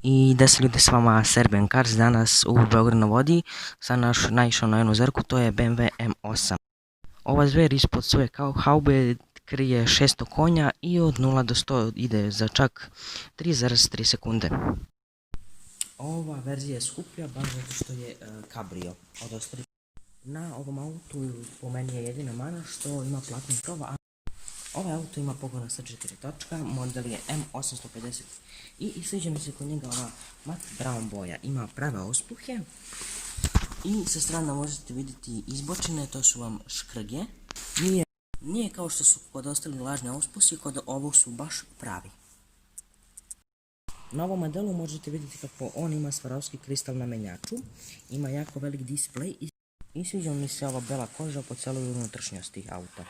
I da se ljudi s vama Serbian Cars danas u Beograd na vodi. Sad naišao na jednu zerku, to je BMW M8. Ova zver ispod svoje kao haube krije 600 konja i od 0 do 100 ide za čak 3,3 sekunde. Ova verzija je skuplja baš zato što je cabrio od ostalih. Na ovom autu po meni je jedina mana što ima platni krov, a ovaj auto ima pogona sa 4 točka, model je M850 i sviđa mi se kod njega ova mat brown boja, ima prave auspuhe i sa strane možete vidjeti izbočine, to su vam škrge, nije kao što su kod ostalih lažni auspusi, kod ovog su baš pravi. Na ovom modelu možete vidjeti kako on ima Swarovski kristal na menjaču, ima jako velik display i sviđa mi se ova bela koža po celoj unutrašnjosti auta.